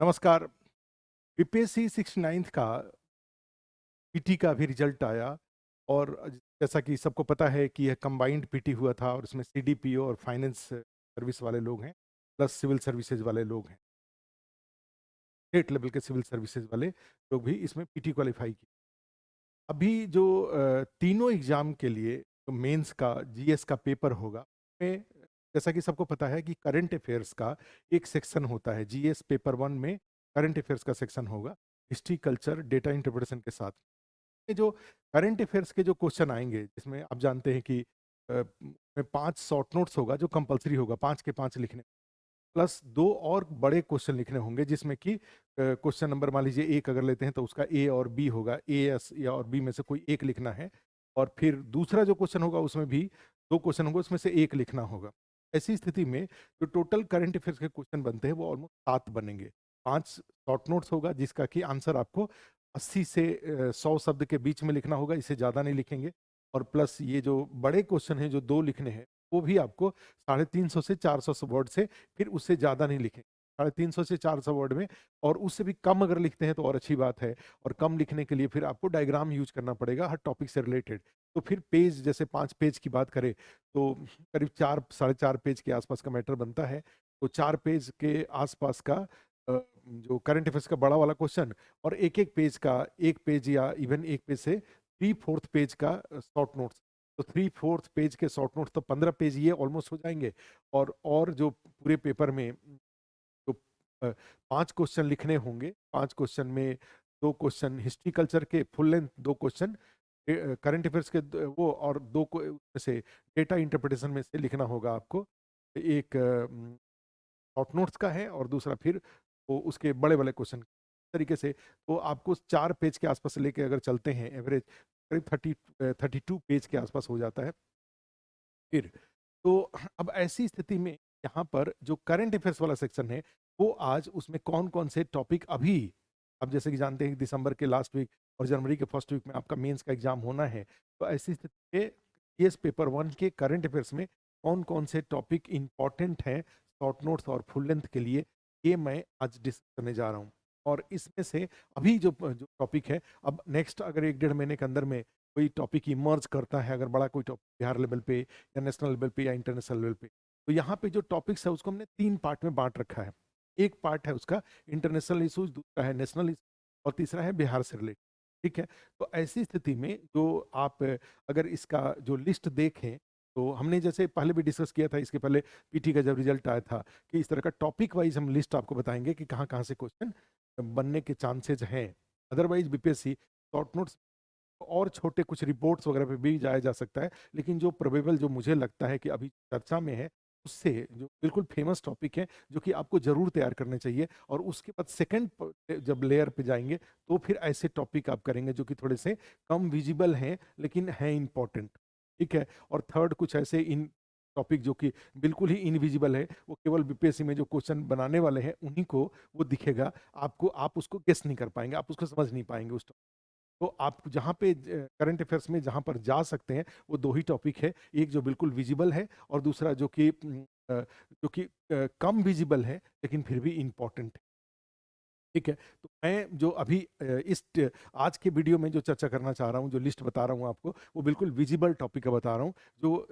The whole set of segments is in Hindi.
नमस्कार। बीपीएससी 69th का पीटी का भी रिजल्ट आया और जैसा कि सबको पता है कि यह कंबाइंड पीटी हुआ था और इसमें सीडीपीओ और फाइनेंस सर्विस वाले लोग हैं, प्लस सिविल सर्विसेज वाले लोग हैं। स्टेट लेवल के सिविल सर्विसेज वाले लोग भी इसमें पीटी क्वालिफाई किए। अभी जो तीनों एग्जाम के लिए जो मेंस का जीएस का पेपर होगा, में जैसा कि सबको पता है कि करंट अफेयर्स का एक सेक्शन होता है। जीएस पेपर वन में करंट अफेयर्स का सेक्शन होगा, हिस्ट्री, कल्चर, डेटा इंटरप्रिटेशन के साथ। ये जो करंट अफेयर्स के जो क्वेश्चन आएंगे, जिसमें आप जानते हैं कि में 5 शॉर्ट नोट्स होगा जो कंपलसरी होगा, 5 के 5 लिखने, प्लस 2 और बड़े क्वेश्चन लिखने होंगे, जिसमें कि क्वेश्चन नंबर मान लीजिए 1 अगर लेते हैं तो उसका ए और बी होगा, ए एस या और बी में से कोई एक लिखना है। और फिर दूसरा जो क्वेश्चन होगा उसमें भी 2 क्वेश्चन होंगे, उसमें से एक लिखना होगा। ऐसी स्थिति में जो टोटल करंट अफेयर्स के क्वेश्चन बनते हैं वो ऑलमोस्ट 7 बनेंगे। 5 शॉर्ट नोट्स होगा जिसका कि आंसर आपको 80 से 100 शब्द के बीच में लिखना होगा, इससे ज़्यादा नहीं लिखेंगे। और प्लस ये जो बड़े क्वेश्चन हैं जो 2 लिखने हैं, वो भी आपको 350 से 400 वर्ड से, फिर उससे ज़्यादा नहीं लिखें। 350 से 400 वर्ड में, और उससे भी कम अगर लिखते हैं तो और अच्छी बात है। और कम लिखने के लिए फिर आपको डायग्राम यूज करना पड़ेगा हर टॉपिक से रिलेटेड। तो फिर पेज, जैसे 5 पेज की बात करें तो करीब 4 साढ़े 4 पेज के आसपास का मैटर बनता है। तो 4 पेज के आसपास का जो करंट अफेयर्स का बड़ा वाला क्वेश्चन, और एक एक पेज का, 1 पेज या इवन 1 पेज से 3/4 पेज का शॉर्ट नोट्स। तो 3/4 पेज के शॉर्ट नोट्स तो 15 पेज ये ऑलमोस्ट हो जाएंगे। और जो पूरे पेपर में जो 5 क्वेश्चन लिखने होंगे, 5 क्वेश्चन में 2 क्वेश्चन हिस्ट्री कल्चर के full length, 2 question current affairs के वो, और 2 को उसमें से डेटा इंटरप्रिटेशन में से लिखना होगा आपको। एक शॉर्ट नोट्स का है और दूसरा फिर वो उसके बड़े वाले क्वेश्चन तरीके से। तो आपको 4 पेज के आसपास से लेके अगर चलते हैं, एवरेज करीब 32 पेज के आसपास हो जाता है। फिर तो अब ऐसी स्थिति में यहाँ पर जो करंट अफेयर्स वाला सेक्शन है, वो आज उसमें कौन-कौन से टॉपिक अभी, अब जैसे कि जानते हैं कि दिसंबर के लास्ट वीक और जनवरी के फर्स्ट वीक में आपका मेंस का एग्जाम होना है। तो ऐसी स्थिति में जीएस पेपर 1 के करंट अफेयर्स में कौन-कौन से टॉपिक इम्पोर्टेंट हैं शॉर्ट नोट्स और फुल लेंथ के लिए, ये मैं आज डिस्कस करने जा रहा हूँ। और इसमें से अभी जो टॉपिक है, अब नेक्स्ट अगर 1 डेढ़ महीने के अंदर में कोई टॉपिक इमर्ज करता है, अगर बड़ा कोई टॉपिक बिहार लेवल पे या नेशनल लेवल पे या इंटरनेशनल लेवल पे, तो यहाँ पे जो टॉपिक्स है उसको हमने 3 पार्ट में बांट रखा है। एक पार्ट है उसका इंटरनेशनल इश्यूज, दूसरा है नेशनल इश्यूज, और तीसरा है बिहार से रिलेटेड। ठीक है। तो ऐसी स्थिति में जो आप अगर इसका जो लिस्ट देखें, तो हमने जैसे पहले भी डिस्कस किया था, इसके पहले पीटी का जब रिजल्ट आया था, कि इस तरह का टॉपिक वाइज हम लिस्ट आपको बताएंगे कि कहाँ कहाँ से क्वेश्चन बनने के चांसेज हैं। अदरवाइज बीपीएससी शॉर्ट नोट्स और छोटे कुछ रिपोर्ट्स वगैरह पे भी जाया जा सकता है, लेकिन जो प्रोबेबल, जो मुझे लगता है कि अभी चर्चा में है, उससे जो बिल्कुल फेमस टॉपिक है, जो कि आपको जरूर तैयार करने चाहिए। और उसके बाद सेकंड जब लेयर पे जाएंगे, तो फिर ऐसे टॉपिक आप करेंगे जो कि थोड़े से कम विजिबल हैं लेकिन हैं इंपॉर्टेंट। ठीक है। और थर्ड कुछ ऐसे इन टॉपिक जो कि बिल्कुल ही इनविजिबल है, वो केवल बीपीएससी में जो क्वेश्चन बनाने वाले हैं उन्हीं को वो दिखेगा, आपको, आप उसको गेस नहीं कर पाएंगे, आप उसको समझ नहीं पाएंगे उस। तो आप जहाँ पे करंट अफेयर्स में जहाँ पर जा सकते हैं, वो 2 ही टॉपिक है। एक जो बिल्कुल विजिबल है, और दूसरा जो कि कम विजिबल है लेकिन फिर भी इम्पोर्टेंट है। ठीक है। तो मैं जो अभी आज के वीडियो में जो चर्चा करना चाह रहा हूँ, जो लिस्ट बता रहा हूँ आपको, वो बिल्कुल विजिबल टॉपिक का बता रहा हूँ। जो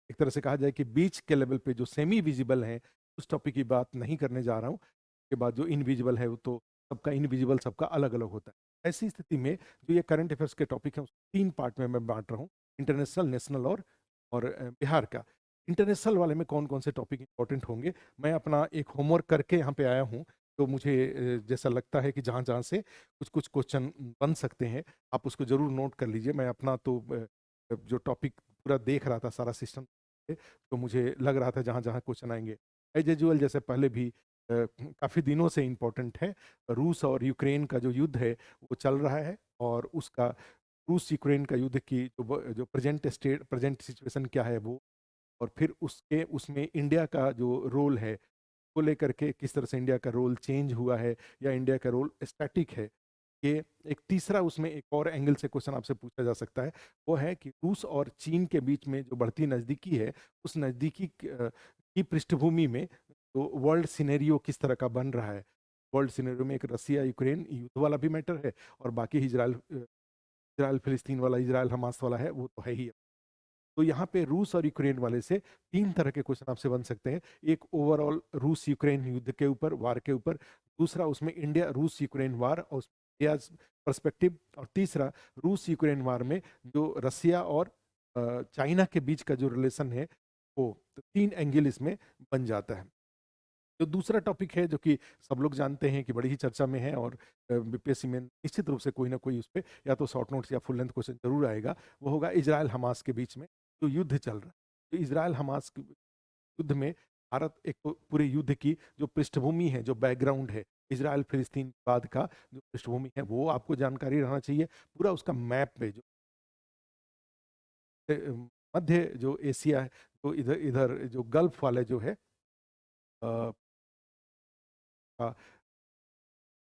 एक तरह से कहा जाए कि बीच के लेवल पे जो सेमी विजिबल है, उस टॉपिक की बात नहीं करने जा रहा हूँ। के बाद जो इनविजिबल है, वो तो सबका इनविजिबल सबका अलग-अलग होता है। ऐसी स्थिति में जो ये करंट अफेयर्स के टॉपिक हैं, उसको 3 पार्ट में मैं बाँट रहा हूँ, इंटरनेशनल, नेशनल और बिहार का। इंटरनेशनल वाले में कौन-कौन से टॉपिक इम्पोर्टेंट होंगे, मैं अपना एक होमवर्क करके यहाँ पे आया हूँ। तो मुझे जैसा लगता है कि जहाँ-जहाँ से कुछ-कुछ क्वेश्चन बन सकते हैं, आप उसको ज़रूर नोट कर लीजिए। मैं अपना तो जो टॉपिक पूरा देख रहा था सारा सिस्टम, तो मुझे लग रहा था जहाँ-जहाँ क्वेश्चन आएँगे। एज़ यूजुअल जैसे पहले भी काफ़ी दिनों से इम्पोर्टेंट है। रूस और यूक्रेन का जो युद्ध है वो चल रहा है, और उसका रूस यूक्रेन का युद्ध की जो प्रेजेंट सिचुएशन क्या है वो, और फिर उसके उसमें इंडिया का जो रोल है, को लेकर के किस तरह से इंडिया का रोल चेंज हुआ है, या इंडिया का रोल स्टैटिक है। ये एक तीसरा, उसमें एक और एंगल से क्वेश्चन आपसे पूछा जा सकता है, वो है कि रूस और चीन के बीच में जो बढ़ती नज़दीकी है, उस नज़दीकी की पृष्ठभूमि में तो वर्ल्ड सिनेरियो किस तरह का बन रहा है। वर्ल्ड सिनेरियो में एक रसिया यूक्रेन युद्ध वाला भी मैटर है, और बाकी इजराइल इजराइल फिलिस्तीन वाला, इजराइल हमास वाला है, वो तो है ही। तो यहाँ पे रूस और यूक्रेन वाले से तीन तरह के क्वेश्चन आपसे बन सकते हैं। एक ओवरऑल रूस यूक्रेन युद्ध के ऊपर, वार के ऊपर। दूसरा उसमें इंडिया रूस यूक्रेन वार और इंडिया पर्सपेक्टिव। और तीसरा रूस यूक्रेन वार में जो रसिया और चाइना के बीच का जो रिलेशन है वो। तो तीन एंगल इसमें बन जाता है। जो दूसरा टॉपिक है जो कि सब लोग जानते हैं कि बड़ी ही चर्चा में है, और बीपीएससी में निश्चित रूप से कोई ना कोई उस पर या तो शॉर्ट नोट्स या फुल लेंथ क्वेश्चन जरूर आएगा। वो होगा इजराइल हमास के बीच में जो युद्ध चल रहा है। तो इजराइल हमास के युद्ध में भारत एक तो पूरे युद्ध की जो पृष्ठभूमि है, जो बैकग्राउंड है, इजराइल फिलिस्तीन विवाद का जो पृष्ठभूमि है वो आपको जानकारी रहना चाहिए। पूरा उसका मैप में जो मध्य जो एशिया है, तो इधर इधर जो गल्फ वाले जो है,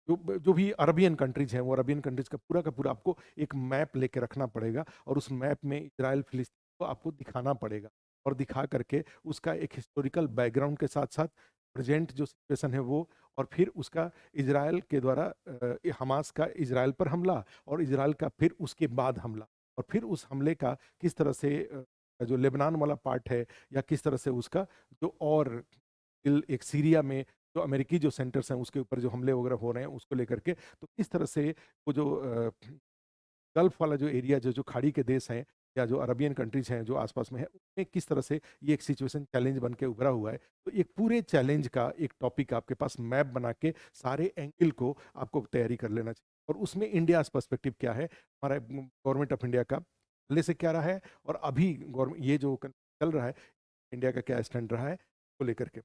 जो जो भी अरबियन कंट्रीज हैं, वो अरबियन कंट्रीज का पूरा आपको एक मैप लेके रखना पड़ेगा, और उस मैप में इजराइल फिलिस्तीन को आपको दिखाना पड़ेगा, और दिखा करके उसका एक हिस्टोरिकल बैकग्राउंड के साथ साथ प्रेजेंट जो सिचुएशन है वो, और फिर उसका इजराइल के द्वारा हमास का इजराइल पर हमला, और इजराइल का फिर उसके बाद हमला, और फिर उस हमले का किस तरह से जो लेबनान वाला पार्ट है, या किस तरह से उसका जो और एक सीरिया में जो अमेरिकी जो सेंटर्स हैं उसके ऊपर जो हमले वगैरह हो रहे हैं उसको लेकर के, तो किस तरह से वो जो गल्फ वाला जो एरिया, जो खाड़ी के देश हैं या जो अरबियन कंट्रीज हैं जो आसपास में है, उसमें किस तरह से ये एक सिचुएशन चैलेंज बन के उभरा हुआ है। तो एक पूरे चैलेंज का एक टॉपिक आपके पास मैप बना के सारे एंगल को आपको तैयारी कर लेना चाहिए, और उसमें इंडिया पर्सपेक्टिव क्या है, हमारा गवर्नमेंट ऑफ इंडिया का पहले से क्या रहा है, और अभी गवर्नमेंट ये जो चल रहा है इंडिया का क्या स्टैंड रहा है को लेकर के।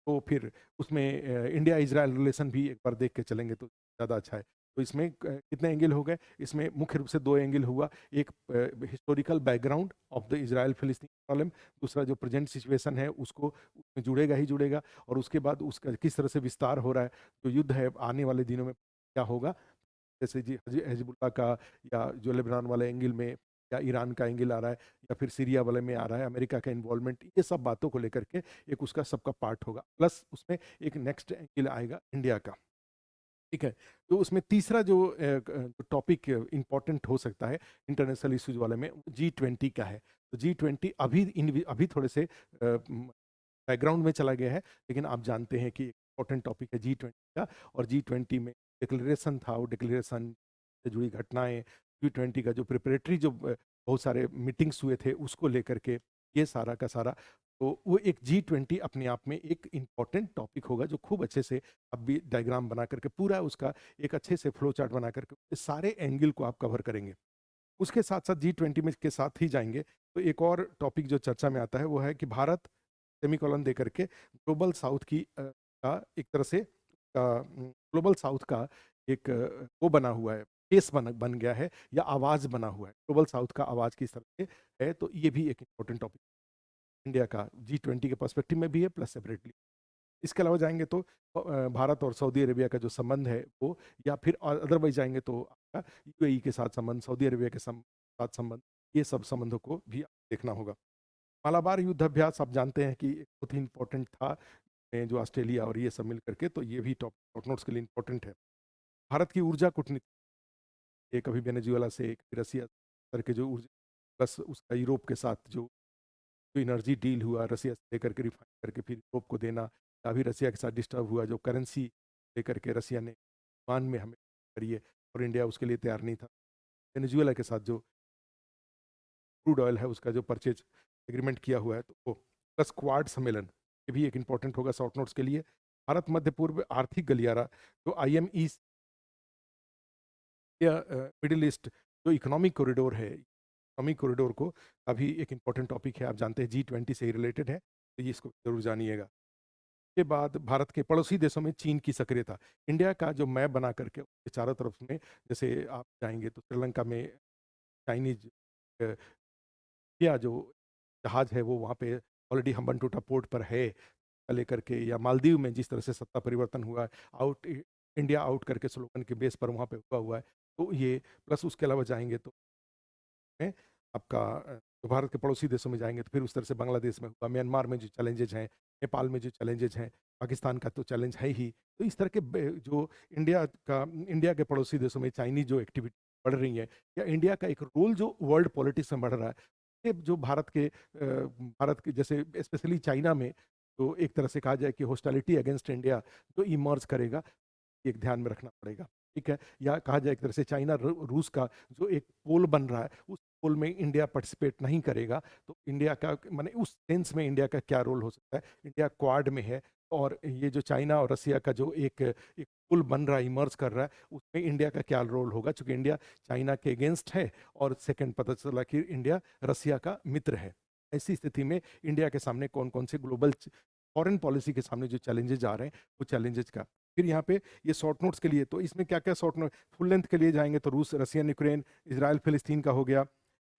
तो फिर उसमें इंडिया इजराइल रिलेशन भी एक बार देख के चलेंगे तो ज़्यादा अच्छा है। तो इसमें कितने एंगल हो गए, इसमें मुख्य रूप से दो एंगल हुआ। एक historical background of the Israel फिलिस्तीन प्रॉब्लम, दूसरा जो प्रेजेंट सिचुएशन है उसको उसमें जुड़ेगा ही जुड़ेगा, और उसके बाद उसका किस तरह से विस्तार हो रहा है, जो युद्ध है आने वाले दिनों में क्या होगा, जैसे जी हिजबुल्लाह का, या जो लेबनान वाले एंगल में, या ईरान का एंगल आ रहा है, या फिर सीरिया वाले में आ रहा है, अमेरिका का इन्वॉल्वमेंट, ये सब बातों को लेकर के एक उसका सबका पार्ट होगा, प्लस उसमें एक नेक्स्ट एंगल आएगा इंडिया का। ठीक है। तो उसमें तीसरा जो टॉपिक इंपॉर्टेंट हो सकता है इंटरनेशनल इश्यूज वाले में, G20 का है। तो G20 अभी थोड़े से बैकग्राउंड में चला गया है, लेकिन आप जानते हैं कि इंपॉर्टेंट टॉपिक है G20 का। और G20 में डिक्लेरेशन था, वो डिक्लेरेशन से जुड़ी घटनाएं, G20 का जो प्रिपरेटरी जो बहुत सारे मीटिंग्स हुए थे उसको लेकर के, ये सारा का सारा। तो वो एक G20 अपने आप में एक इम्पॉर्टेंट टॉपिक होगा, जो खूब अच्छे से अब भी डायग्राम बना करके पूरा उसका एक अच्छे से फ्लो चार्ट बना करके सारे एंगल को आप कवर करेंगे। उसके साथ साथ G20 में के साथ ही जाएंगे तो एक और टॉपिक जो चर्चा में आता है वो है कि भारत सेमीकोलन दे करके ग्लोबल साउथ की का एक तरह से ग्लोबल साउथ का एक वो बना हुआ है, केस बन गया है, या आवाज बना हुआ है, ग्लोबल साउथ का आवाज किस तरह से है। तो ये भी एक इंपॉर्टेंट टॉपिक इंडिया का G20 के पर्सपेक्टिव में भी है, प्लस सेपरेटली। इसके अलावा जाएंगे तो भारत और सऊदी अरेबिया का जो संबंध है वो, या फिर अदरवाइज जाएंगे तो आपका यूएई के साथ संबंध, सऊदी अरेबिया के साथ संबंध, ये सब संबंधों को भी देखना होगा। मालाबार युद्ध अभ्यास आप जानते हैं कि बहुत ही इंपॉर्टेंट था, जो ऑस्ट्रेलिया और ये सब मिल करके, तो ये भी टॉप नोट्स के लिए इंपॉर्टेंट है। भारत की ऊर्जा कूटनीति, एक अभी वेनेजुएला से, एक रसिया करके जो ऊर्जा, प्लस उसका यूरोप के साथ जो जो एनर्जी डील हुआ रसिया से लेकर के रिफाइन करके फिर यूरोप को देना, अभी रसिया के साथ डिस्टर्ब हुआ, जो करेंसी लेकर के रसिया ने मान में हमें करिए, और इंडिया उसके लिए तैयार नहीं था। वेनेजुएला के साथ जो क्रूड ऑयल है उसका जो परचेज एग्रीमेंट किया हुआ है, तो वो प्लस क्वाड सम्मेलन, ये भी एक इंपॉर्टेंट होगा शॉर्ट नोट्स के लिए। भारत मध्य पूर्व आर्थिक गलियारा, जो IME या मिडिल ईस्ट जो इकोनॉमिक कॉरिडोर है, इकोनॉमिक कॉरिडोर को अभी एक इंपॉर्टेंट टॉपिक है, आप जानते हैं G20 से ही रिलेटेड है, तो ये इसको जरूर जानिएगा। के बाद भारत के पड़ोसी देशों में चीन की सक्रियता, इंडिया का जो मैप बना करके उसके चारों तरफ में, जैसे आप जाएंगे तो श्रीलंका में चाइनीज या जो जहाज है वो वहाँ पे ऑलरेडी हम्बनटोटा पोर्ट पर है लेकर के, या मालदीव में जिस तरह से सत्ता परिवर्तन हुआ है, आउट इंडिया आउट करके स्लोगन के बेस पर वहाँ पे हुआ हुआ है। तो ये प्लस उसके अलावा जाएंगे तो में आपका भारत के पड़ोसी देशों में जाएंगे तो फिर उस तरह से बांग्लादेश में हुआ, म्यांमार में जो चैलेंजेज हैं, नेपाल में जो चैलेंजेज हैं, पाकिस्तान का तो चैलेंज है ही। तो इस तरह के जो इंडिया के पड़ोसी देशों में चाइनीज जो एक्टिविटी बढ़ रही है, या इंडिया का एक रोल जो वर्ल्ड पॉलिटिक्स में बढ़ रहा है, ये जो भारत के जैसे स्पेशली चाइना में, तो एक तरह से कहा जाए कि हॉस्टालिटी अगेंस्ट इंडिया जो इमर्ज करेगा, एक ध्यान में रखना पड़ेगा। ठीक है, या कहा जाए एक तरह से चाइना रूस का जो एक पोल बन रहा है, उस पोल में इंडिया पार्टिसिपेट नहीं करेगा, तो इंडिया का माने उस सेंस में इंडिया का क्या रोल हो सकता है। इंडिया क्वाड में है, और ये जो चाइना और रसिया का जो एक पुल बन रहा है, इमर्ज कर रहा है, उसमें इंडिया का क्या रोल होगा, क्योंकि इंडिया चाइना के अगेंस्ट है, और सेकंड पता चला कि इंडिया रसिया का मित्र है। ऐसी स्थिति में इंडिया के सामने कौन कौन से ग्लोबल फॉरेन पॉलिसी के सामने जो चैलेंजेस आ रहे हैं, वो चैलेंजेस का फिर यहाँ पे ये शॉर्ट नोट्स के लिए, तो इसमें क्या क्या शॉर्ट नोट, फुल लेंथ के लिए जाएंगे तो रूस रसियन यूक्रेन इसराइल फिलिस्तीन का हो गया,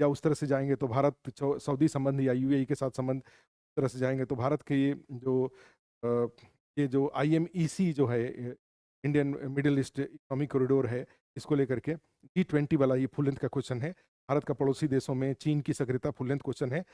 या उस तरह से जाएंगे तो भारत सऊदी संबंध या यूएई के साथ संबंध, उस तरह से जाएंगे तो भारत के अ, ये जो आईएमईसी जो है, Indian middle east economic corridor है, इसको लेकर के G20 वाला ये फुल लेंथ का क्वेश्चन है। भारत का पड़ोसी देशों में चीन की सक्रियता, फुल लेंथ क्वेश्चन है।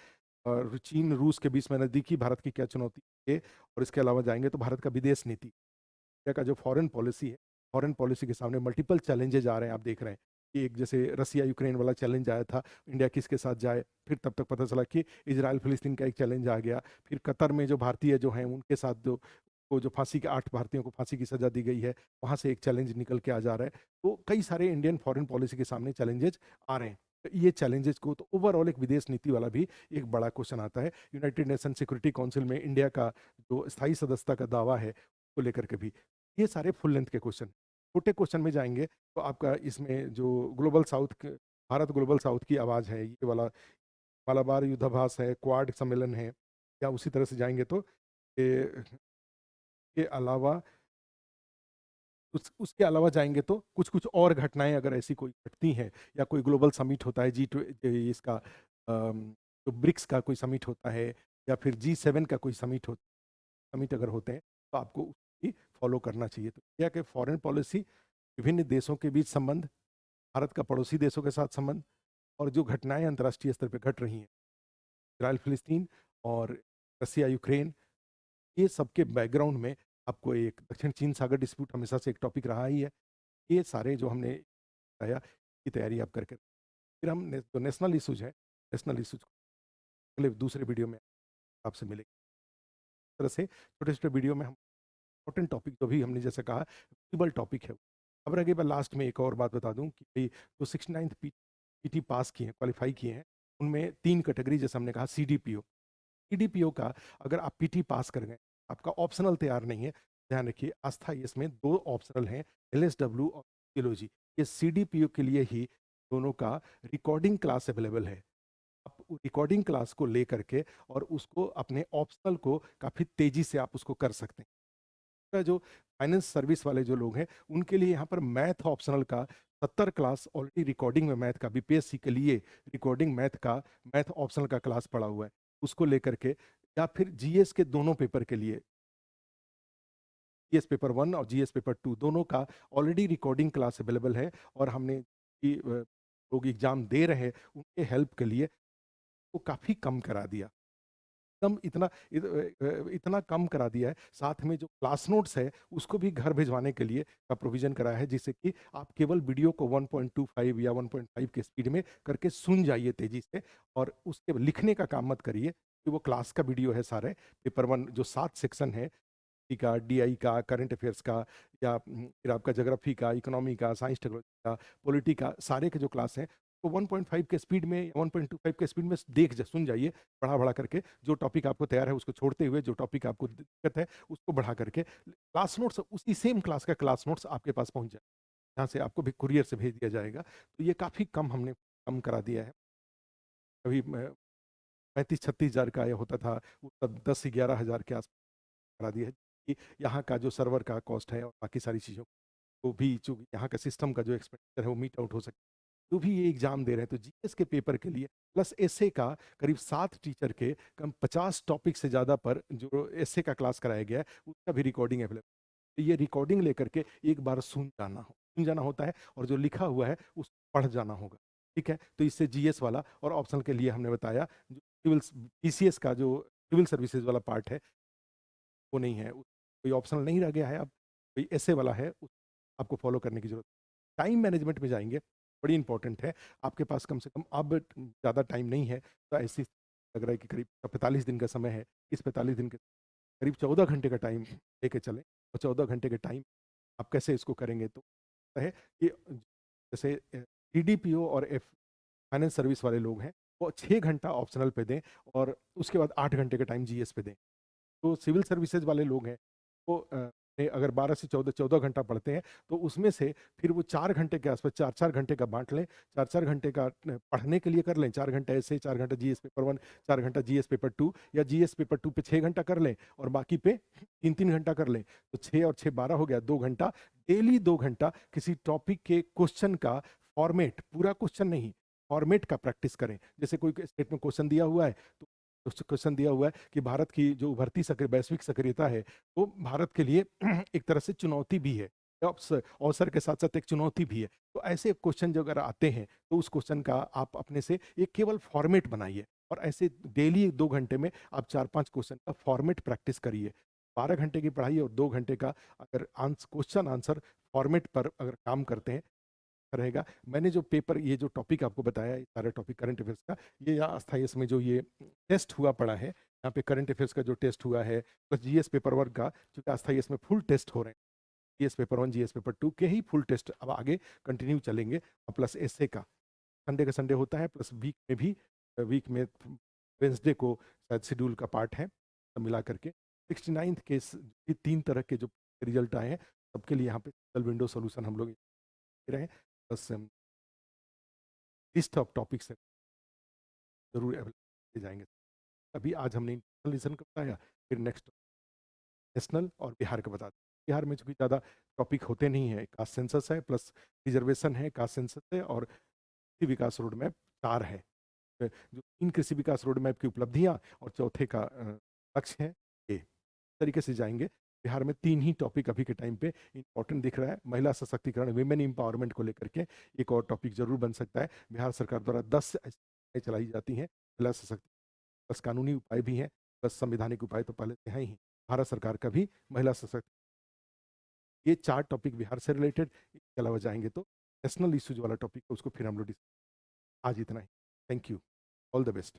और चीन रूस के बीच में नजदीकी, भारत की क्या चुनौती है। और इसके अलावा जाएंगे तो भारत का विदेश नीति, इंडिया का जो फॉरेन पॉलिसी है, फॉरेन पॉलिसी के सामने मल्टीपल चैलेंजेज आ रहे हैं। आप देख रहे हैं कि एक जैसे रसिया यूक्रेन वाला चैलेंज आया था, इंडिया किसके साथ जाए, फिर तब तक पता चला कि इजराइल फिलिस्तीन का एक चैलेंज आ गया, फिर कतर में जो भारतीय जो हैं उनके साथ जो फांसी के 8 भारतीयों को फांसी की सजा दी गई है, वहां से एक चैलेंज निकल के आ जा रहा है। तो कई सारे इंडियन फॉरेन पॉलिसी के सामने चैलेंजेस आ रहे हैं। तो ये चैलेंजेस को, तो ओवरऑल एक विदेश नीति वाला भी एक बड़ा क्वेश्चन आता है। यूनाइटेड नेशन सिक्योरिटी काउंसिल में इंडिया का जो स्थायी सदस्यता का दावा है, को लेकर के भी ये सारे फुल लेंथ के क्वेश्चन। छोटे क्वेश्चन में जाएंगे तो आपका इसमें जो global south Bharat global south की आवाज़ है, ये वाला मालाबार युद्धाभास है, क्वाड सम्मेलन है, या उसी तरह से जाएंगे तो के अलावा उसके अलावा जाएंगे तो कुछ कुछ और घटनाएं अगर ऐसी कोई घटती हैं, या कोई ग्लोबल समिट होता है, इसका जो ब्रिक्स का कोई समिट होता है, या फिर G7 का कोई समिट अगर होते हैं, तो आपको उसकी फॉलो करना चाहिए। तो इंडिया के फॉरेन पॉलिसी, विभिन्न देशों के बीच संबंध, भारत का पड़ोसी देशों के साथ संबंध, और जो घटनाएं अंतर्राष्ट्रीय स्तर पर घट रही हैं, इसराइल फिलिस्तीन और रसिया यूक्रेन, ये सबके बैकग्राउंड में आपको एक दक्षिण चीन सागर डिस्प्यूट हमेशा से एक टॉपिक रहा ही है। ये सारे जो हमने बताया, की तैयारी आप करके फिर हम जो नेशनल इशूज है, नेशनल इशूज अगले दूसरे वीडियो में आपसे मिलेंगे। इस तरह से छोटे छोटे वीडियो में हम इंपॉर्टेंट टॉपिक जो भी हमने जैसे कहा विजिबल टॉपिक है। अब रह गई बात, लास्ट में एक और बात बता दूं कि भाई जो 69th पीटी पास किए हैं, क्वालिफाई किए हैं, उनमें 3 कैटेगरी, जैसे हमने कहा सीडीपीओ। सीडीपीओ का अगर आप पीटी पास कर गए, आपका ऑप्शनल तैयार नहीं है, ध्यान रखिए अस्थाई, इसमें 2 ऑप्शनल हैं, एलएसडब्ल्यू और थियोलॉजी। ये सीडीपीओ के लिए ही दोनों का रिकॉर्डिंग क्लास अवेलेबल है। आप रिकॉर्डिंग क्लास को लेकर के और उसको अपने ऑप्शनल को काफ़ी तेज़ी से आप उसको कर सकते हैं। जो फाइनेंस सर्विस वाले जो लोग हैं, उनके लिए यहाँ पर मैथ ऑप्शनल का 70 क्लास ऑलरेडी रिकॉर्डिंग में, मैथ का बीपीएससी के लिए रिकॉर्डिंग मैथ ऑप्शनल का क्लास पड़ा हुआ है, उसको लेकर के, या फिर जीएस के दोनों पेपर के लिए, जीएस पेपर 1 और जीएस पेपर 2 दोनों का ऑलरेडी रिकॉर्डिंग क्लास अवेलेबल है। और हमने लोग एग्जाम दे रहे हैं उनके हेल्प के लिए वो काफ़ी कम करा दिया, एकदम इतना कम करा दिया है। साथ में जो क्लास नोट्स है उसको भी घर भिजवाने के लिए का प्रोविजन कराया है, जिससे कि आप केवल वीडियो को 1.25 या 1.5 के स्पीड में करके सुन जाइए तेजी से, और उसके लिखने का काम मत करिए, कि वो क्लास का वीडियो है सारे। पेपर 1 जो 7 सेक्शन है, का, डीआई का, करंट अफेयर्स का, या फिर आपका ज्योग्राफी का, इकोनॉमी का, साइंस टेक्नोलॉजी का, पॉलिटी का, सारे के जो क्लास हैं, तो 1.5 के स्पीड में, 1.25 के स्पीड में सुन जाइए, बढ़ा बढ़ा करके। जो टॉपिक आपको तैयार है उसको छोड़ते हुए, जो टॉपिक आपको दिक्कत है उसको बढ़ा करके, क्लास नोट्स उसी सेम क्लास का क्लास नोट्स आपके पास पहुंच जाए, यहाँ से आपको भी कुरियर से भेज दिया जाएगा। तो ये काफ़ी कम हमने कम करा दिया है। अभी 35-36 हज़ार का ये होता था, वो तब 10-11 हज़ार के आसपास करा दिया है, कि यहाँ का जो सर्वर का कॉस्ट है और बाकी सारी चीज़ों को भी, चूंकि यहाँ का सिस्टम का जो एक्सपेंडिचर है वो मीट आउट हो सके। जो भी ये एग्जाम दे रहे हैं, तो जीएस के पेपर के लिए प्लस एसए का करीब 7 टीचर के कम 50 टॉपिक से ज़्यादा पर जो एसए का क्लास कराया गया है, उसका भी रिकॉर्डिंग अवेलेबल। तो ये रिकॉर्डिंग लेकर के एक बार सुन जाना होता है, और जो लिखा हुआ है उसको पढ़ जाना होगा। ठीक है, तो इससे जीएस वाला और ऑप्शनल के लिए हमने बताया, जो सिविल पीसीएस का जो सिविल सर्विसेज वाला पार्ट है, वो नहीं है, कोई ऑप्शनल नहीं रह गया है, अब कोई ऐसे वाला है, आपको फॉलो करने की जरूरत। टाइम मैनेजमेंट में जाएंगे, बड़ी इंपॉर्टेंट है। आपके पास कम से कम अब ज़्यादा टाइम नहीं है, तो ऐसी लग रहा है कि करीब 45 दिन का समय है। इस 45 दिन के करीब 14 घंटे का टाइम लेके चलें, और 14 घंटे के टाइम आप कैसे इसको करेंगे, तो है कि जैसे टीडीपीओ और एफ फाइनेंस सर्विस वाले लोग हैं, वो 6 घंटा ऑप्शनल पे दें, और उसके बाद 8 घंटे का टाइम जीएस पे दें। तो सिविल सर्विसेज वाले लोग हैं, वो अगर 12 से 14 घंटा पढ़ते हैं, तो उसमें से फिर वो 4 घंटे के आसपास 4-4 घंटे का बांट लें। 4-4 घंटे का पढ़ने के लिए कर लें, 4 घंटा ऐसे, 4 घंटा जीएस पेपर 1, 4 घंटा जीएस पेपर 2, या जीएस पेपर 2 पे 6 घंटा कर लें, और बाकी पे 3-3 घंटा कर लें। तो 6 और 6 12 हो गया, 2 घंटा डेली, 2 घंटा किसी टॉपिक के क्वेश्चन का फॉर्मेट, पूरा क्वेश्चन नहीं, फॉर्मेट का प्रैक्टिस करें। जैसे कोई स्टेट में क्वेश्चन दिया हुआ है, तो क्वेश्चन दिया हुआ है कि भारत की जो उभरती वैश्विक सक्रियता है, वो भारत के लिए एक तरह से चुनौती भी है, अवसर के साथ साथ एक चुनौती भी है। तो ऐसे क्वेश्चन जो अगर आते हैं, तो उस क्वेश्चन का आप अपने से एक केवल फॉर्मेट बनाइए, और ऐसे डेली 2 घंटे में आप 4-5 क्वेश्चन का फॉर्मेट प्रैक्टिस करिए। 12 घंटे की पढ़ाई और 2 घंटे का अगर क्वेश्चन आंसर फॉर्मेट पर अगर काम करते हैं, रहेगा। मैंने जो पेपर, ये जो टॉपिक आपको बताया, ये सारे टॉपिक करंट अफेयर्स का, ये यहाँ अस्थाई में जो ये टेस्ट हुआ पड़ा है, यहाँ पे करंट अफेयर्स का जो टेस्ट हुआ है, प्लस जीएस पेपर वर्क का, क्योंकि अस्थाई में फुल टेस्ट हो रहे हैं, जीएस पेपर 1, जीएस पेपर 2 के ही फुल टेस्ट अब आगे कंटिन्यू चलेंगे, और प्लस एसए का संडे का संडे होता है, प्लस वीक में भी, वीक में वेंसडे को शायद शेड्यूल का पार्ट है, सब मिला करके 69th के 3 तरह के जो रिजल्ट आए हैं, सबके लिए यहाँ पे विंडो सोल्यूशन हम लोग दे रहे हैं। बस लिस्ट ऑफ टॉपिक्स है, जरूर अवेलेबल जाएंगे। अभी आज हमने इंटरनेशनल रीजन का बताया, फिर नेक्स्ट नेशनल और बिहार का बता दें। बिहार में चूंकि ज़्यादा टॉपिक होते नहीं है, कास्ट सेंसस है, प्लस रिजर्वेशन है, कास्ट सेंसस है, और कृषि विकास रोड मैप 4 है। जो 3 कृषि विकास रोड मैप की उपलब्धियां, और चौथे का लक्ष्य है, ये तरीके से जाएंगे। बिहार में 3 ही टॉपिक अभी के टाइम पे इंपॉर्टेंट दिख रहा है। महिला सशक्तिकरण, विमेन एम्पावरमेंट को लेकर के एक और टॉपिक जरूर बन सकता है। बिहार सरकार द्वारा 10 ऐसी चलाई जाती हैं महिला सशक्ति, प्लस कानूनी उपाय भी हैं, प्लस संवैधानिक उपाय तो पहले से हैं ही। भारत सरकार का भी महिला सशक्त, ये 4 टॉपिक बिहार से रिलेटेड। इसके अलावा जाएंगे तो नेशनल इश्यूज वाला टॉपिक, उसको फिर हम लोग आज इतना ही। Thank you, all the best.